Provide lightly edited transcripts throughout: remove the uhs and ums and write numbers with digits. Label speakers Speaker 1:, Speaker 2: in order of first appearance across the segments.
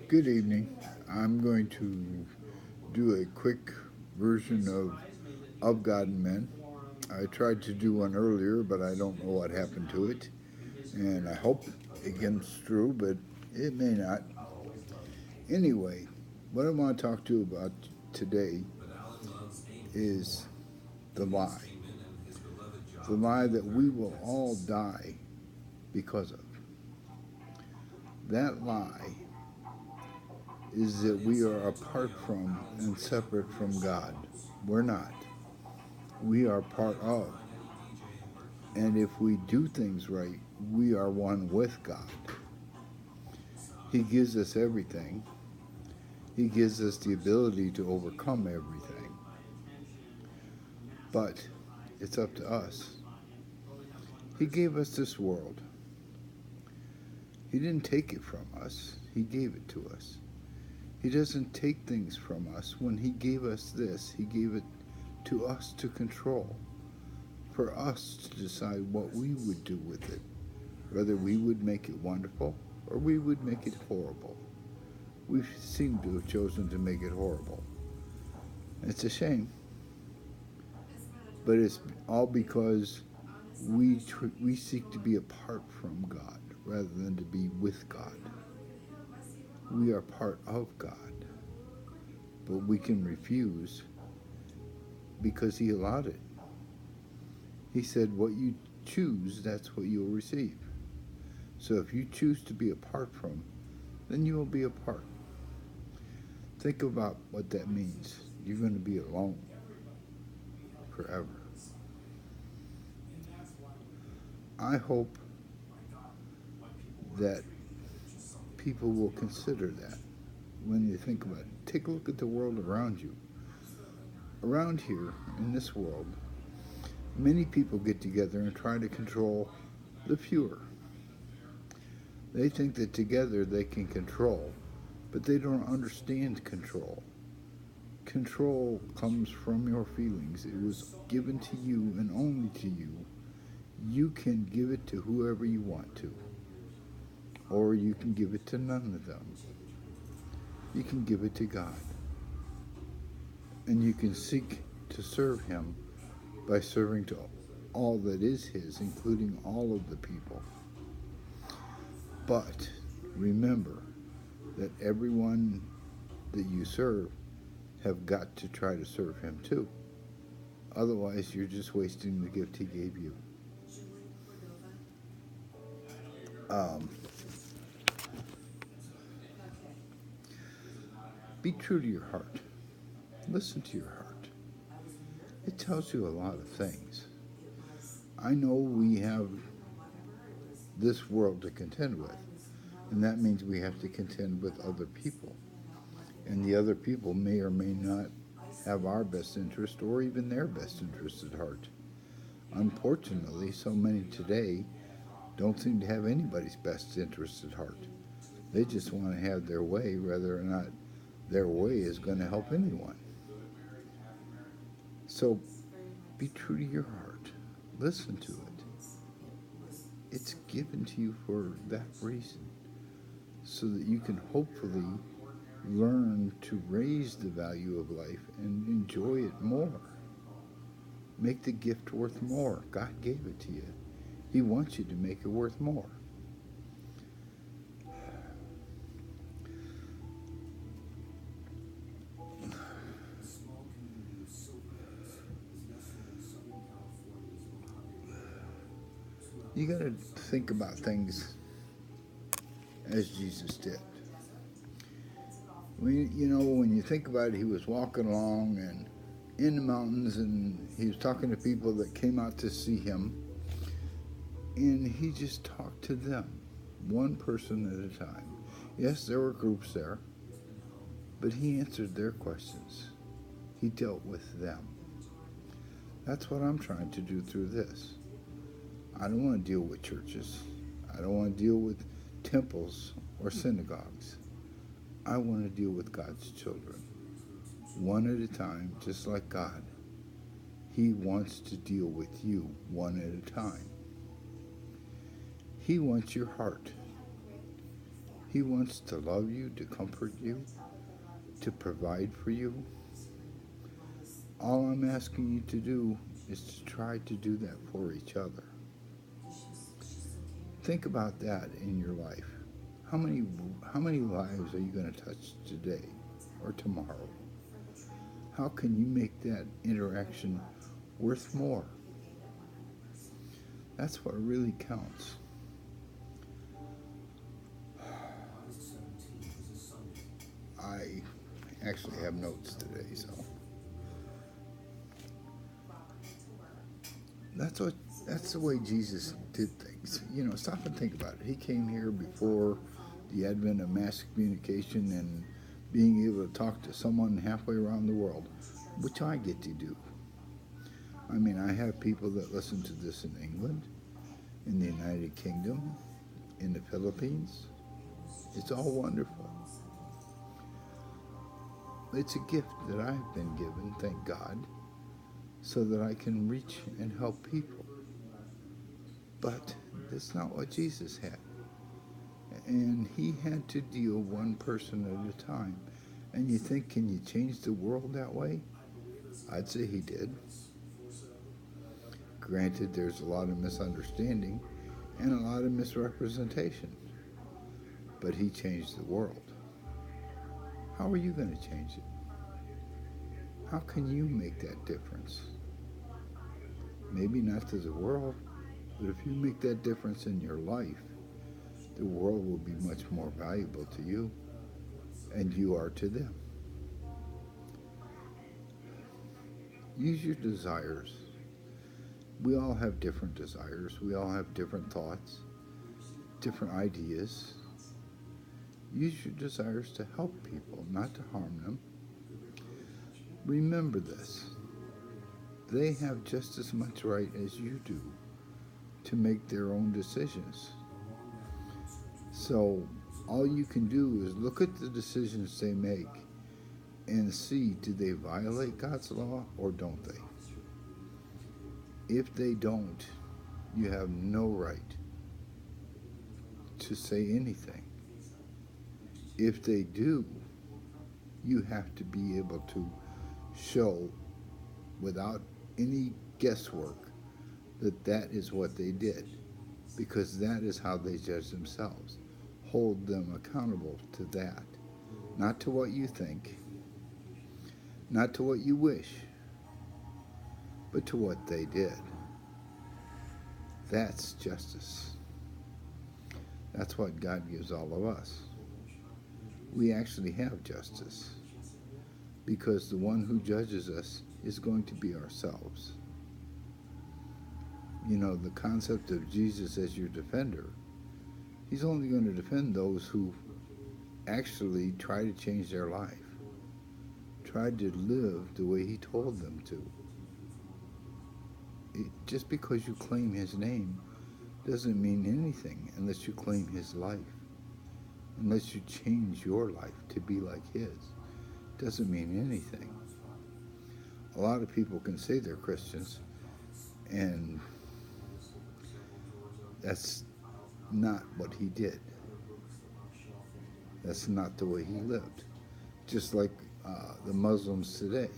Speaker 1: Good evening. I'm going to do a quick version of God and Men. I tried to do one earlier, but I don't know what happened to it. And I hope it gets through, but it may not. Anyway, what I want to talk to you about today is the lie. The lie that we will all die because of. That lie is that we are apart from and separate from God. We're not. We are part of. And if we do things right, we are one with God. He gives us everything. He gives us the ability to overcome everything. But it's up to us. He gave us this world. He didn't take it from us. He gave it to us. He doesn't take things from us. When He gave us this, He gave it to us to control, for us to decide what we would do with it, whether we would make it wonderful or we would make it horrible. We seem to have chosen to make it horrible. It's a shame, but it's all because we seek to be apart from God rather than to be with God. We are part of God, but we can refuse because He allowed it. He said, what you choose, that's what you'll receive. So if you choose to be apart from, then you will be apart. Think about what that means. You're going to be alone forever. I hope that people will consider that when you think about it. Take a look at the world around you. Around here, in this world, many people get together and try to control the fewer. They think that together they can control, but they don't understand control. Control comes from your feelings. It was given to you and only to you. You can give it to whoever you want to, or you can give it to none of them. You can give it to God, and you can seek to serve Him by serving to all that is His, including all of the people. But remember that everyone that you serve have got to try to serve Him too. Otherwise, you're just wasting the gift He gave you. Um, be true to your heart. Listen to your heart. It tells you a lot of things. I know we have this world to contend with, and that means we have to contend with other people. And the other people may or may not have our best interest or even their best interest at heart. Unfortunately, so many today don't seem to have anybody's best interest at heart. They just want to have their way, whether or not their way is going to help anyone. So be true to your heart. Listen to it. It's given to you for that reason, so that you can hopefully learn to raise the value of life and enjoy it more. Make the gift worth more. God gave it to you. He wants you to make it worth more. You got to think about things as Jesus did. When you think about it, He was walking along and in the mountains, and He was talking to people that came out to see Him, and He just talked to them, one person at a time. Yes, there were groups there, but He answered their questions. He dealt with them. That's what I'm trying to do through this. I don't want to deal with churches. I don't want to deal with temples or synagogues. I want to deal with God's children, one at a time, just like God. He wants to deal with you one at a time. He wants your heart. He wants to love you, to comfort you, to provide for you. All I'm asking you to do is to try to do that for each other. Think about that in your life. How many lives are you going to touch today or tomorrow? How can you make that interaction worth more? That's what really counts. I actually have notes today, so that's the way Jesus did things. Stop and think about it. He came here before the advent of mass communication and being able to talk to someone halfway around the world, which I get to do. I mean, I have people that listen to this in England, in the United Kingdom, in the Philippines. It's all wonderful. It's a gift that I've been given, thank God, so that I can reach and help people. But that's not what Jesus had. And he had to deal one person at a time. And you think, can you change the world that way? I'd say he did. Granted, there's a lot of misunderstanding and a lot of misrepresentation. But he changed the world. How are you going to change it? How can you make that difference? Maybe not to the world, but if you make that difference in your life, the world will be much more valuable to you, and you are to them. Use your desires. We all have different desires. We all have different thoughts, different ideas. Use your desires to help people, not to harm them. Remember this. They have just as much right as you do to make their own decisions. So all you can do is look at the decisions they make and see, do they violate God's law or don't they? If they don't, you have no right to say anything. If they do, you have to be able to show without any guesswork that that is what they did, because that is how they judge themselves. Hold them accountable to that, not to what you think, not to what you wish, but to what they did. That's justice. That's what God gives all of us. We actually have justice, because the one who judges us is going to be ourselves. The concept of Jesus as your defender, he's only going to defend those who actually try to change their life, try to live the way he told them to. Just because you claim his name doesn't mean anything unless you claim his life. Unless you change your life to be like his, doesn't mean anything. A lot of people can say they're Christians, and that's not what he did. That's not the way he lived. Just like the Muslims today,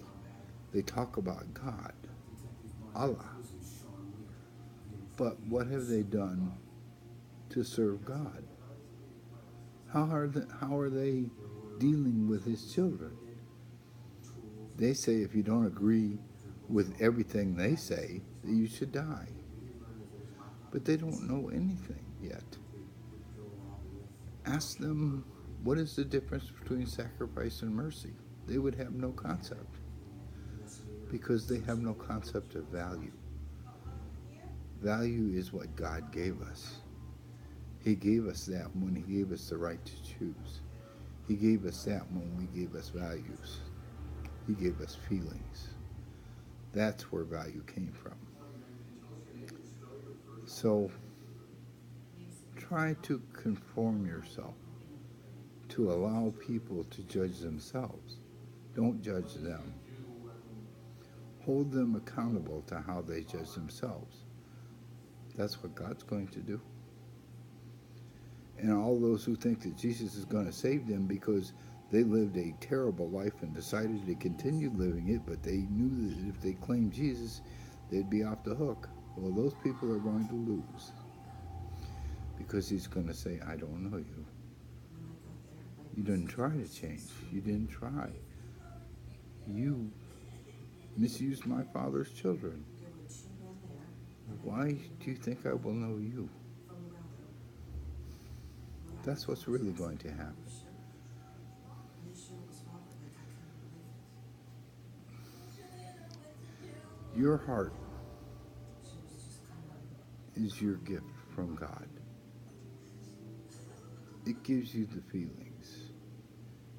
Speaker 1: they talk about God, Allah. But what have they done to serve God? How are they dealing with his children? They say if you don't agree with everything they say, that you should die. But they don't know anything yet. Ask them, what is the difference between sacrifice and mercy? They would have no concept, because they have no concept of value. Value is what God gave us. He gave us that when he gave us the right to choose. He gave us that when we gave us values. He gave us feelings. That's where value came from. So try to conform yourself to allow people to judge themselves. Don't judge them. Hold them accountable to how they judge themselves. That's what God's going to do. And all those who think that Jesus is going to save them because they lived a terrible life and decided to continue living it, but they knew that if they claimed Jesus, they'd be off the hook. Well, those people are going to lose because he's going to say, I don't know you. You didn't try to change. You didn't try. You misused my Father's children. Why do you think I will know you? That's what's really going to happen. Your heart is your gift from God. It gives you the feelings.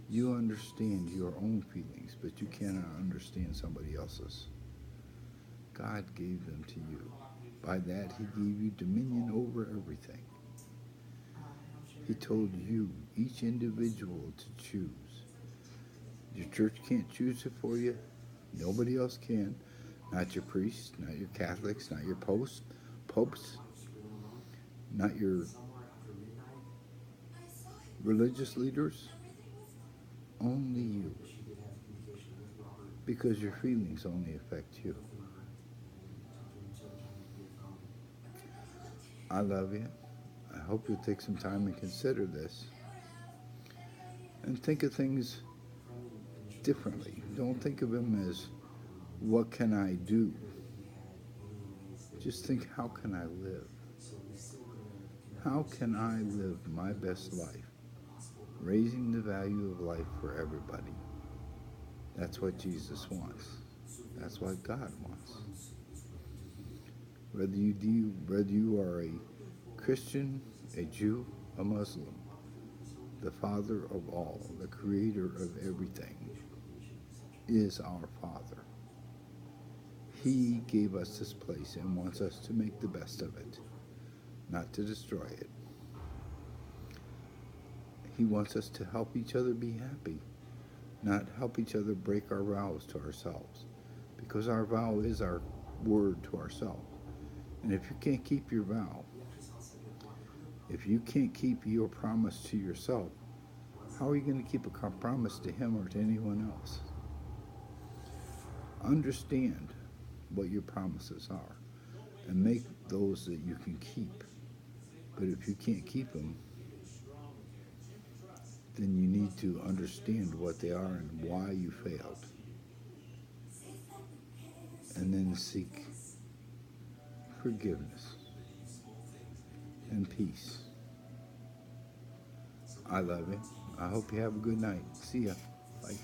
Speaker 1: You understand your own feelings, but you cannot understand somebody else's. God gave them to you. By that, he gave you dominion over everything. He told you, each individual, to choose. Your church can't choose it for you. Nobody else can. Not your priests, not your Catholics, not your popes, not your religious leaders. Only you. Because your feelings only affect you. I love you. I hope you'll take some time and consider this. And think of things differently. Don't think of them as, what can I do? Just think, how can I live? How can I live my best life? Raising the value of life for everybody. That's what Jesus wants. That's what God wants. Whether you are a Christian, a Jew, a Muslim, the Father of all, the Creator of everything, is our Father. He gave us this place and wants us to make the best of it, not to destroy it. He wants us to help each other be happy, not help each other break our vows to ourselves, because our vow is our word to ourselves. And if you can't keep your vow, if you can't keep your promise to yourself, how are you going to keep a promise to him or to anyone else? Understand what your promises are and make those that you can keep. But if you can't keep them, then you need to understand what they are and why you failed. And then seek forgiveness and peace. I love you. I hope you have a good night. See ya. Bye.